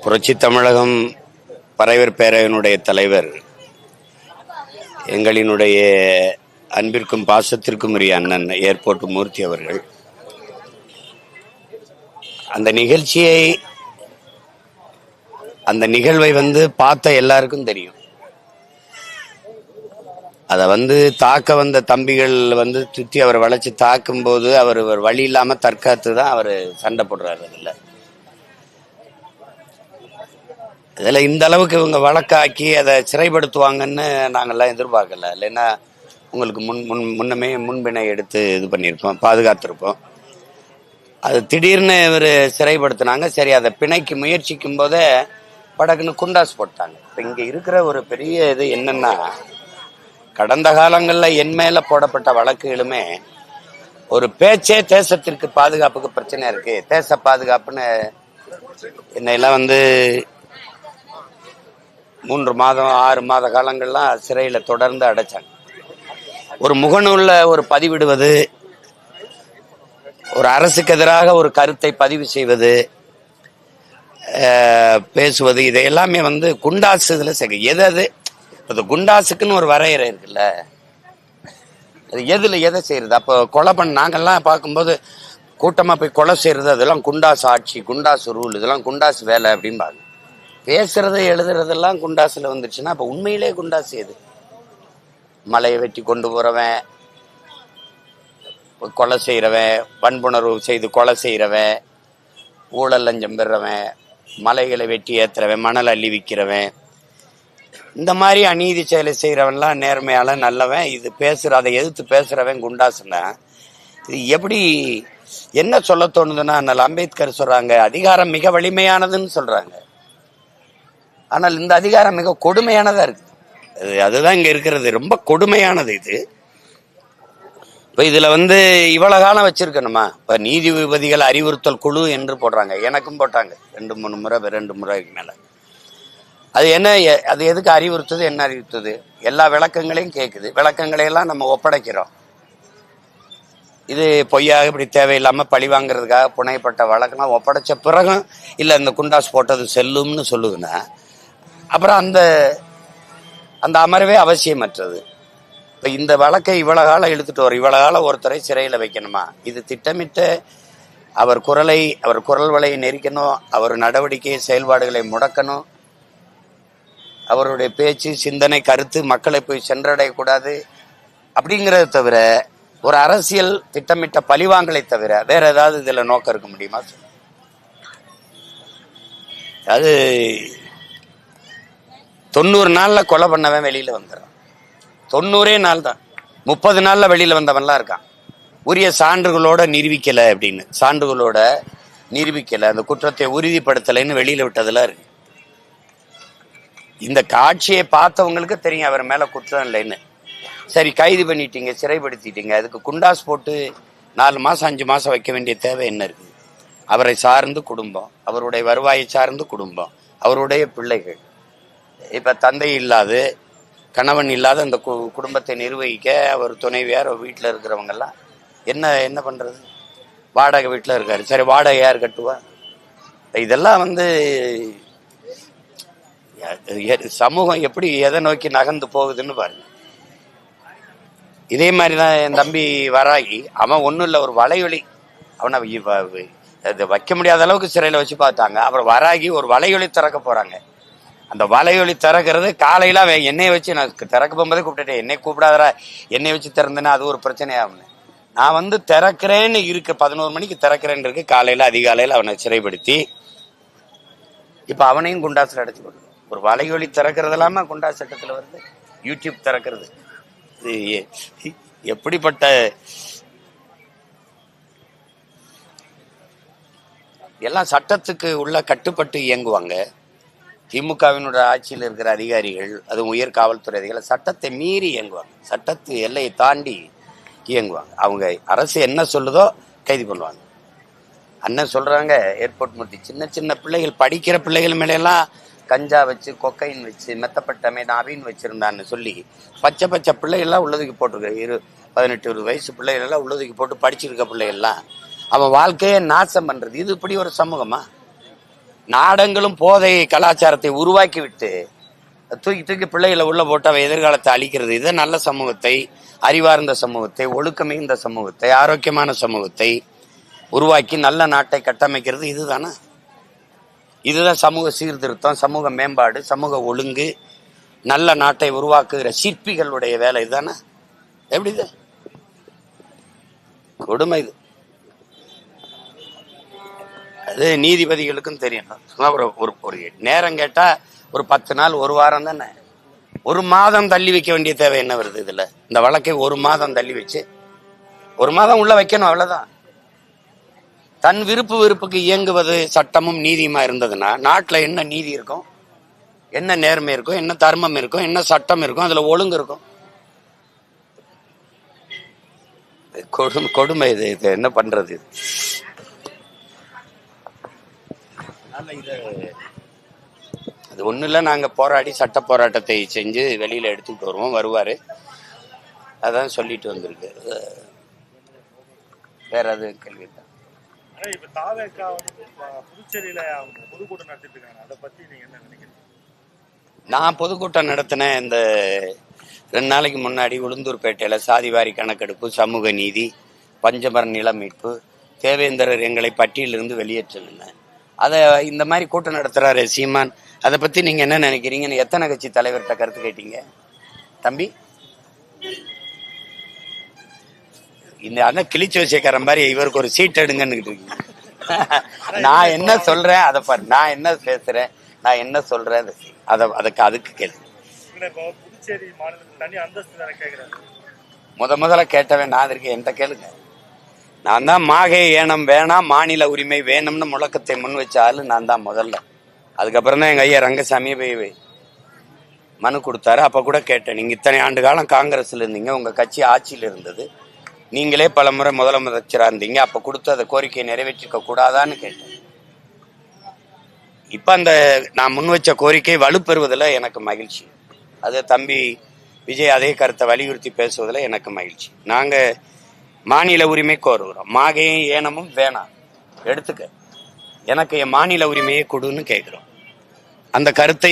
புரட்சி தமிழகம் பறையர் பேரவையினுடைய தலைவர், எங்களினுடைய அன்பிற்கும் பாசத்திற்கும் உரிய அண்ணன் ஏர்போர்ட் மூர்த்தி அவர்கள் அந்த நிகழ்வை பார்த்த எல்லாருக்கும் தெரியும். அதை தாக்க வந்த தம்பிகள் சுத்தி அவரை வளைச்சு தாக்கும் போது அவர் வழி இல்லாம தற்காத்து தான் அவர் சண்டை போடுறாரு. அதில் இந்த அளவுக்கு இவங்க வழக்காக்கி அதை சிறைப்படுத்துவாங்கன்னு நாங்கள்லாம் எதிர்பார்க்கல. இல்லைன்னா உங்களுக்கு முன்னமே முன்பினை எடுத்து இது பண்ணியிருப்போம், பாதுகாத்திருப்போம். அது திடீர்னு இவர் சிறைப்படுத்தினாங்க. சரி, அதை பிணைக்கு முயற்சிக்கும் போதே படக்குன்னு குண்டாஸ் போட்டாங்க. இப்போ இங்கே இருக்கிற ஒரு பெரிய இது என்னன்னா, கடந்த காலங்களில் என் மேலே போடப்பட்ட வழக்குகளுமே ஒரு பேச்சே தேசத்திற்கு பாதுகாப்புக்கு பிரச்சனையா இருக்கு, தேச பாதுகாப்புன்னு என்னெல்லாம் 3 மாதம் 6 மாத காலங்கள்லாம் சிறையில் தொடர்ந்து அடைச்சாங்க. ஒரு முகநூல்ல ஒரு பதிவிடுவது, ஒரு அரசுக்கு எதிராக ஒரு கருத்தை பதிவு செய்வது, பேசுவது, இதை எல்லாமே குண்டாசு இதுல எது குண்டாசுக்குன்னு ஒரு வரையறை இருக்குல்ல, அது எதுல எதை செய்யறது? அப்போ கொலை நாங்கெல்லாம் பார்க்கும்போது கூட்டமா போய் கொலை செய்யறது, அதெல்லாம் குண்டாசு ஆட்சி, குண்டாசு ரூல், இதெல்லாம் குண்டாசு வேலை அப்படின்பாங்க. பேசுறது எழுதுறதெல்லாம் குண்டாசுல வந்துருச்சுன்னா அப்ப உண்மையிலே குண்டாசு எது? மலையை வெட்டி கொண்டு போறவன், கொலை செய்யறவன், வன்புணர்வு செய்து கொலை செய்யறவன், ஊழல் லஞ்சம் பெறவன், மலைகளை வெட்டி ஏத்துறவன், மணல் அள்ளி விற்கிறவன், இந்த மாதிரி அநீதி செயலை செய்யறவன்லாம் நேர்மையால நல்லவன். இது அதை எதிர்த்து பேசுறவன் குண்டாசுன்னா இது எப்படி என்ன சொல்ல தோணுதுன்னா, அண்ணல் அம்பேத்கர் சொல்றாங்க, அதிகாரம் மிக வலிமையானதுன்னு சொல்றாங்க. ஆனால் இந்த அதிகாரம் மிக கொடுமையானதா இருக்கு. அதுதான் இங்க இருக்கிறது, ரொம்ப கொடுமையானது இது. இப்ப இதுல இவ்வளவு காலம் வச்சிருக்கணுமா? இப்ப நீதிபதிகள் அறிவுறுத்தல் குழு என்று போடுறாங்க, எனக்கும் போட்டாங்க 2 முறைக்கு மேல. அது என்ன, அது எதுக்கு அறிவுறுத்துது, என்ன அறிவுறுத்துது? எல்லா விளக்கங்களையும் கேட்குது, விளக்கங்களையெல்லாம் நம்ம ஒப்படைக்கிறோம். இது பொய்யாக இப்படி தேவையில்லாம பழி வாங்குறதுக்காக புனையப்பட்ட வழக்கெல்லாம் ஒப்படைச்ச பிறகும் இல்ல இந்த குண்டாஸ் போட்டது செல்லும்னு சொல்லுதுன்னா, அப்புறம் அந்த அமர்வே அவசியமற்றது. இப்ப இந்த வழக்கை இவ்வளவு காலம் இழுத்துட்டு வரும், இவ்வளவு காலம் ஒருத்தரை சிறையில வைக்கணுமா? இது திட்டமிட்டு அவர் குரல் வலையை நெரிக்கணும், அவர் நடவடிக்கை செயல்பாடுகளை முடக்கணும், அவருடைய பேச்சு சிந்தனை கருத்து மக்களை போய் சென்றடையக்கூடாது அப்படிங்கறத தவிர, ஒரு அரசியல் திட்டமிட்ட பழிவாங்கலை தவிர வேற ஏதாவது இதுல நோக்கம் இருக்க முடியுமா? அது 90 நாள்ல கொலை பண்ணவன் வெளியில வந்துடுறான். 90 நாள் தான், 30 நாள்ல வெளியில வந்தவன்லாம் இருக்கான். உரிய சான்றுகளோட நிரூபிக்கல அப்படின்னு, சான்றுகளோட நிரூபிக்கல, அந்த குற்றத்தை உறுதிப்படுத்தலைன்னு வெளியில விட்டதெல்லாம் இருக்கு. இந்த காட்சியை பார்த்தவங்களுக்கு தெரியும் அவர் மேல குற்றம் இல்லைன்னு. சரி, கைது பண்ணிட்டீங்க, சிறைப்படுத்திட்டீங்க, அதுக்கு குண்டாஸ் போட்டு 4 மாசம் 5 மாசம் வைக்க வேண்டிய தேவை என்ன இருக்கு? அவரை சார்ந்து குடும்பம், அவருடைய வருவாயை சார்ந்து குடும்பம், அவருடைய பிள்ளைகள், இப்ப தந்தை இல்லாது கணவன் இல்லாத அந்த குடும்பத்தை நிர்வகிக்க அவர் துணைவியார், வீட்டில் இருக்கிறவங்க எல்லாம் என்ன பண்றது? வாடகை வீட்டில் இருக்காரு, சரி வாடகை யார் கட்டுவா? இதெல்லாம் சமூகம் எப்படி எதை நோக்கி நகர்ந்து போகுதுன்னு பாருங்க. இதே மாதிரிதான் என் தம்பி வராகி, அவன் ஒன்றும் இல்லை, ஒரு வலையொலி, அவனை வைக்க முடியாத அளவுக்கு சிறையில் வச்சு பார்த்தாங்க. அப்புறம் வராகி ஒரு வலையொலி திறக்க போறாங்க. அந்த வலையொலி திறக்கிறது காலையில அவன் என்னைய வச்சு, நான் திறக்க போகும்போதே கூப்பிட்டுட்டேன், என்னை கூப்பிடாதரா, என்னை வச்சு திறந்தேன்னா அது ஒரு பிரச்சனையாகும்னு. நான் திறக்கிறேன்னு இருக்கு, 11 மணிக்கு திறக்கிறேன்னு இருக்கு, காலையில அதிகாலையில அவனை சிறைப்படுத்தி இப்ப அவனையும் குண்டாசில் அடைச்சு போடுது. ஒரு வலையொலி திறக்கிறது இல்லாம குண்டாஸ் சட்டத்துல வருது, யூடியூப் திறக்கிறது. எப்படிப்பட்ட எல்லாம் சட்டத்துக்கு உள்ள கட்டுப்பட்டு இயங்குவாங்க. திமுகவினுடைய ஆட்சியில் இருக்கிற அதிகாரிகள், அது உயர் காவல்துறை அதிகாரிகள் சட்டத்தை மீறி இயங்குவாங்க, சட்டத்து எல்லையை தாண்டி இயங்குவாங்க. அவங்க அரசு என்ன சொல்லுதோ கைது பண்ணுவாங்க. அண்ணன் சொல்றாங்க, ஏர்போர்ட் மூர்த்தி, சின்ன சின்ன பிள்ளைகள், படிக்கிற பிள்ளைகள் மேலாம் கஞ்சா வச்சு, கொக்கைன் வச்சு, மெத்தப்பட்டமே நாவின்னு வச்சிருந்தான்னு சொல்லி பச்சை பச்சை பிள்ளைகள்லாம் உள்ளதுக்கு போட்டிருக்க, 18-20 வயசு பிள்ளைகள் எல்லாம் உள்ளதுக்கு போட்டு படிச்சிருக்க பிள்ளைகள்லாம் அவன் வாழ்க்கையை நாசம் பண்றது. இது இப்படி ஒரு சமூகமா? நாடங்களும் போதை கலாச்சாரத்தை உருவாக்கி விட்டு தூக்கி தூக்கி பிள்ளைகளை உள்ள போட்டு அவ எதிர்காலத்தை அழிக்கிறது. இதை நல்ல சமூகத்தை, அறிவார்ந்த சமூகத்தை, ஒழுக்கமிகுந்த சமூகத்தை, ஆரோக்கியமான சமூகத்தை உருவாக்கி நல்ல நாட்டை கட்டமைக்கிறது இதுதானே. இதுதான் சமூக சீர்திருத்தம், சமூக மேம்பாடு, சமூக ஒழுங்கு, நல்ல நாட்டை உருவாக்குகிற சிற்பிகளுடைய வேலை இதுதானே. எப்படி இது கொடுமை இது. அது நீதிபதிகளுக்கும் தெரியும். ஒரு நேரம் கேட்டா ஒரு 10 நாள், ஒரு வாரம் தானே. ஒரு மாதம் தள்ளி வைக்க வேண்டிய தேவை என்ன வருது இதுல? இந்த வழக்கை ஒரு மாதம் தள்ளி வச்சு 1 மாதம் உள்ள வைக்கணும், அவ்வளவுதான். தன் விருப்புக்கு இயங்குவது சட்டமும் நீதியுமா இருந்ததுன்னா நாட்டுல என்ன நீதி இருக்கும், என்ன நேர்மை இருக்கும், என்ன தர்மம் இருக்கும், என்ன சட்டம் இருக்கும், அதுல ஒழுங்கு இருக்கும். கொடுமை இது. இது என்ன பண்றது? அது ஒண்ணு இல்ல, நாங்க போராடி சட்ட போராட்டத்தை செஞ்சு வெளியில எடுத்துக்கிட்டு வருவோம், வருவாரு. அதான் சொல்லிட்டு வந்திருக்கு. வேற அது கேள்வி தான். நான் பொதுக்கூட்டம் நடத்தினேன். இந்த 2 நாளைக்கு முன்னாடி உளுந்தூர்பேட்டையில சாதிவாரி கணக்கெடுப்பு, சமூக நீதி, பஞ்சமர நில மீட்பு, தேவேந்திரர் எங்களை பட்டியலிருந்து வெளியேற்றினேன். அதை இந்த மாதிரி கூட்டம் நடத்துறாரு சீமான். அதை பத்தி நீங்க என்ன நினைக்கிறீங்கன்னு எத்தனை கட்சி தலைவர்கிட்ட கருத்து கேட்டீங்க தம்பி? இந்த அண்ணன் கிழிச்சு வச்சக்காரன் மாதிரி இவருக்கு ஒரு சீட் எடுங்கன்னு இருக்கீங்க. நான் என்ன சொல்றேன் அதை பாரு, நான் என்ன பேசுறேன், நான் என்ன சொல்றேன் அதுக்கு கேள்வி. முதல்ல கேட்டவன் நான் இருக்கேன், என்கிட்ட கேளுங்க. நான் தான் மாகே ஏனம் வேணாம், மாநில உரிமை வேணும்னு முழக்கத்தை முன் வச்ச ஆளு நான் தான் முதல்ல. அதுக்கப்புறம் தான் எங்க ஐயா ரங்கசாமியை போய் மனு கொடுத்தாரு. அப்ப கூட கேட்டேன், நீங்க இத்தனை ஆண்டு காலம் காங்கிரஸ்ல இருந்தீங்க, உங்க கட்சி ஆட்சியில் இருந்தது, நீங்களே பல முறை முதலமைச்சரா இருந்தீங்க, அப்ப கொடுத்து அந்த கோரிக்கையை நிறைவேற்றிக்க கூடாதான்னு கேட்டேன். இப்ப அந்த நான் முன் வச்ச கோரிக்கை வலுப்பெறுவதில் எனக்கு மகிழ்ச்சி. அது தம்பி விஜய் அதே கருத்தை வலியுறுத்தி பேசுவதில் எனக்கு மகிழ்ச்சி. நாங்க மாநில உரிமை கோருகிறோம். மாகையும் ஏனமும் வேணாம், எடுத்துக்க, எனக்கு என் மாநில உரிமையை கொடுன்னு கேட்கிறோம். அந்த கருத்தை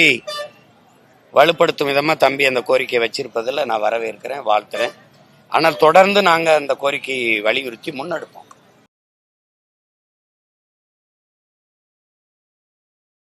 வலுப்படுத்தும் விதமா தம்பி அந்த கோரிக்கையை வச்சிருப்பதில் நான் வரவேற்கிறேன், வாழ்த்துறேன். ஆனால் தொடர்ந்து நாங்க அந்த கோரிக்கையை வலியுறுத்தி முன்னெடுப்போம்.